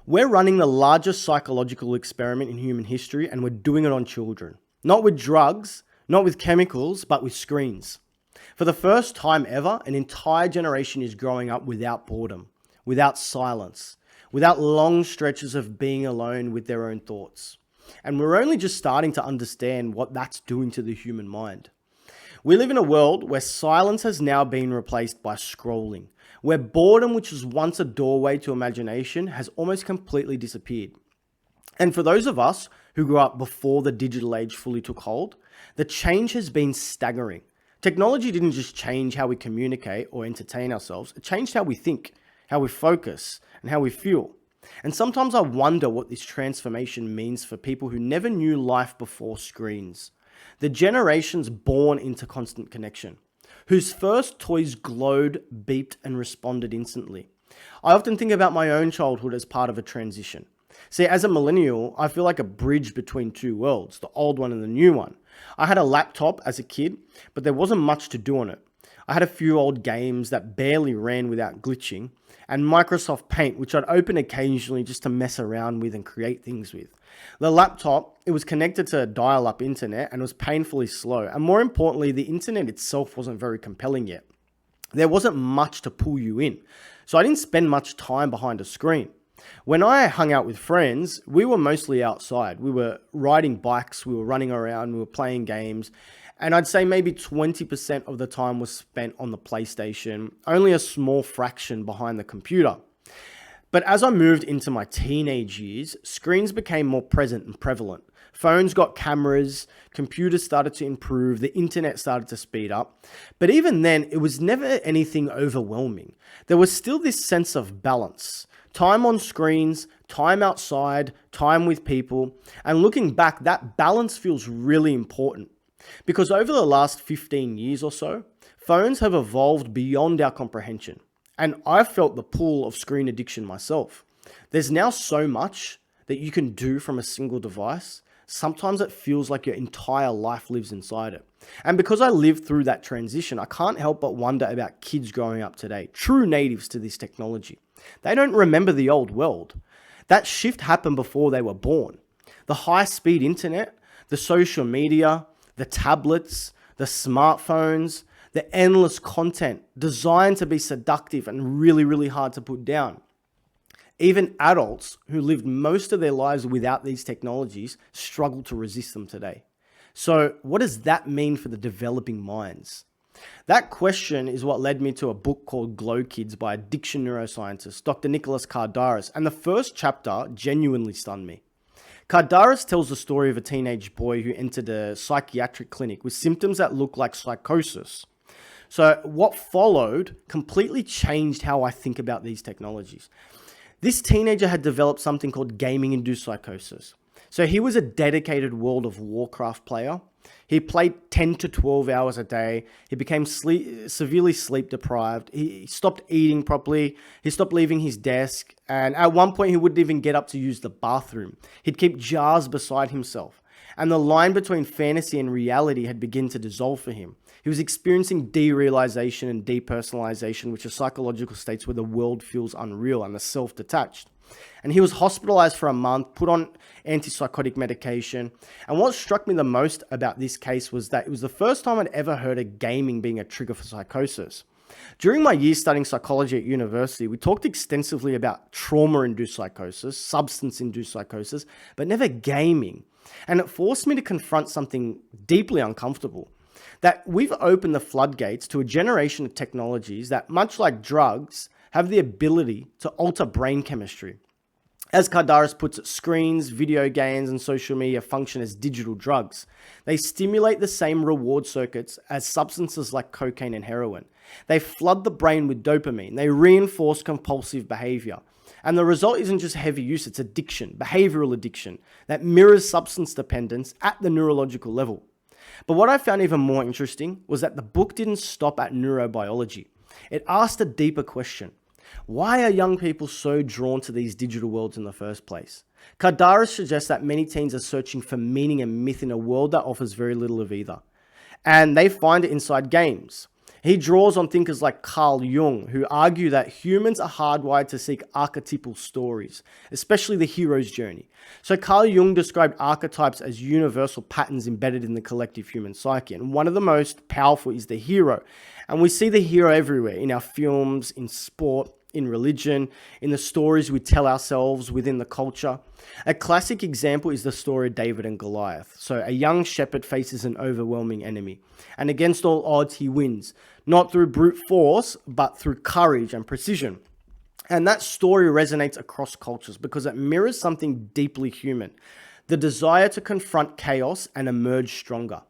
We're running the largest psychological experiment in human history, and we're doing it on children. Not with drugs, not with chemicals, but with screens. For the first time ever, an entire generation is growing up without boredom, without silence, without long stretches of being alone with their own thoughts. And we're only just starting to understand what that's doing to the human mind. We live in a world where silence has now been replaced by scrolling, where boredom, which was once a doorway to imagination, has almost completely disappeared. And for those of us who grew up before the digital age fully took hold, the change has been staggering. Technology didn't just change how we communicate or entertain ourselves, it changed how we think, how we focus, and how we feel. And sometimes I wonder what this transformation means for people who never knew life before screens. The generations born into constant connection, whose first toys glowed, beeped, and responded instantly. I often think about my own childhood as part of a transition. See, as a millennial, I feel like a bridge between two worlds, the old one and the new one. I had a laptop as a kid, but there wasn't much to do on it. I had a few old games that barely ran without glitching, and Microsoft Paint, which I'd open occasionally just to mess around with and create things with. The laptop, it was connected to a dial-up internet and was painfully slow. And more importantly, the internet itself wasn't very compelling yet. There wasn't much to pull you in. So I didn't spend much time behind a screen. When I hung out with friends, we were mostly outside. We were riding bikes, we were running around, we were playing games. And I'd say maybe 20% of the time was spent on the PlayStation, only a small fraction behind the computer. But as I moved into my teenage years, screens became more present and prevalent. Phones got cameras, computers started to improve, the internet started to speed up. But even then, it was never anything overwhelming. There was still this sense of balance. Time on screens, time outside, time with people. And looking back, that balance feels really important. Because over the last 15 years or so, phones have evolved beyond our comprehension. And I've felt the pull of screen addiction myself. There's now so much that you can do from a single device. Sometimes it feels like your entire life lives inside it. And because I lived through that transition, I can't help but wonder about kids growing up today, true natives to this technology. They don't remember the old world. That shift happened before they were born. The high-speed internet, the social media, the tablets, the smartphones, the endless content designed to be seductive and really, really hard to put down. Even adults who lived most of their lives without these technologies struggle to resist them today. So what does that mean for the developing minds? That question is what led me to a book called Glow Kids by addiction neuroscientist Dr. Kardaras, and the first chapter genuinely stunned me. Kardaras tells the story of a teenage boy who entered a psychiatric clinic with symptoms that looked like psychosis. So what followed completely changed how I think about these technologies. This teenager had developed something called gaming-induced psychosis. So he was a dedicated World of Warcraft player. He played 10 to 12 hours a day. He became severely sleep deprived. He stopped eating properly. He stopped leaving his desk. And at one point, he wouldn't even get up to use the bathroom. He'd keep jars beside himself. And the line between fantasy and reality had begun to dissolve for him. He was experiencing derealization and depersonalization, which are psychological states where the world feels unreal and the self-detached. And he was hospitalized for a month, put on antipsychotic medication. And what struck me the most about this case was that it was the first time I'd ever heard of gaming being a trigger for psychosis. During my years studying psychology at university, we talked extensively about trauma-induced psychosis, substance-induced psychosis, but never gaming. And it forced me to confront something deeply uncomfortable. That we've opened the floodgates to a generation of technologies that, much like drugs, have the ability to alter brain chemistry. As Kardaras puts it, screens, video games, and social media function as digital drugs. They stimulate the same reward circuits as substances like cocaine and heroin. They flood the brain with dopamine. They reinforce compulsive behavior. And the result isn't just heavy use, it's addiction, behavioral addiction, that mirrors substance dependence at the neurological level. But what I found even more interesting was that the book didn't stop at neurobiology. It asked a deeper question. Why are young people so drawn to these digital worlds in the first place? Kardaras suggests that many teens are searching for meaning and myth in a world that offers very little of either. And they find it inside games. He draws on thinkers like Carl Jung, who argue that humans are hardwired to seek archetypal stories, especially the hero's journey. So Carl Jung described archetypes as universal patterns embedded in the collective human psyche, and one of the most powerful is the hero. And we see the hero everywhere, in our films, in sport, in religion, in the stories we tell ourselves within the culture. A classic example is the story of David and Goliath. So a young shepherd faces an overwhelming enemy, and against all odds he wins, not through brute force, but through courage and precision. And that story resonates across cultures because it mirrors something deeply human, the desire to confront chaos and emerge stronger.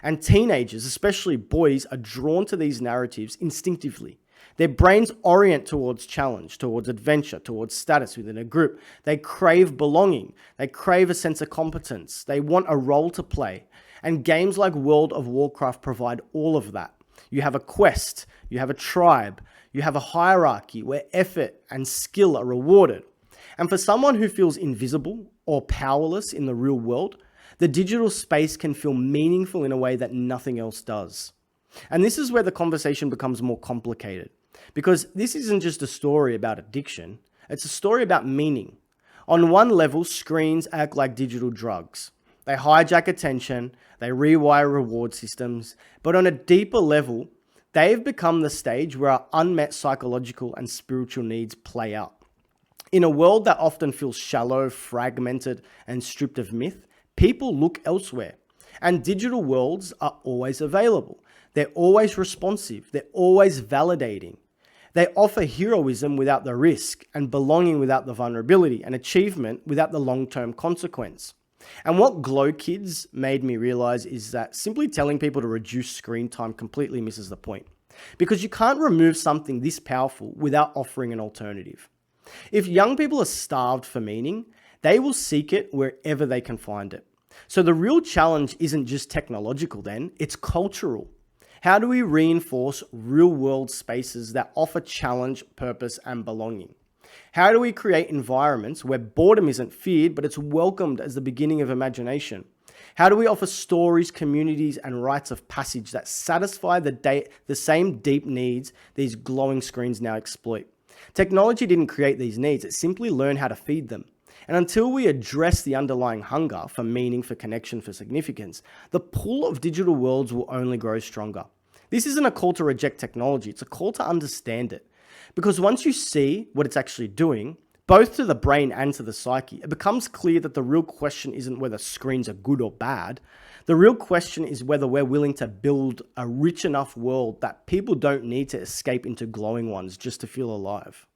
And teenagers, especially boys, are drawn to these narratives instinctively. Their brains orient towards challenge, towards adventure, towards status within a group. They crave belonging. They crave a sense of competence. They want a role to play. And games like World of Warcraft provide all of that. You have a quest, you have a tribe, you have a hierarchy where effort and skill are rewarded. And for someone who feels invisible or powerless in the real world, the digital space can feel meaningful in a way that nothing else does. And this is where the conversation becomes more complicated, because this isn't just a story about addiction, it's a story about meaning. On one level, screens act like digital drugs. They hijack attention, they rewire reward systems, but on a deeper level, they've become the stage where our unmet psychological and spiritual needs play out. In a world that often feels shallow, fragmented, and stripped of myth, people look elsewhere. And digital worlds are always available. They're always responsive. They're always validating. They offer heroism without the risk, and belonging without the vulnerability, and achievement without the long-term consequence. And what Glow Kids made me realize is that simply telling people to reduce screen time completely misses the point. Because you can't remove something this powerful without offering an alternative. If young people are starved for meaning, they will seek it wherever they can find it. So the real challenge isn't just technological then, it's cultural. How do we reinforce real-world spaces that offer challenge, purpose, and belonging? How do we create environments where boredom isn't feared, but it's welcomed as the beginning of imagination? How do we offer stories, communities, and rites of passage that satisfy the same deep needs these glowing screens now exploit? Technology didn't create these needs, it simply learned how to feed them. And until we address the underlying hunger for meaning, for connection, for significance, the pull of digital worlds will only grow stronger. This isn't a call to reject technology, it's a call to understand it. Because once you see what it's actually doing, both to the brain and to the psyche, it becomes clear that the real question isn't whether screens are good or bad. The real question is whether we're willing to build a rich enough world that people don't need to escape into glowing ones just to feel alive.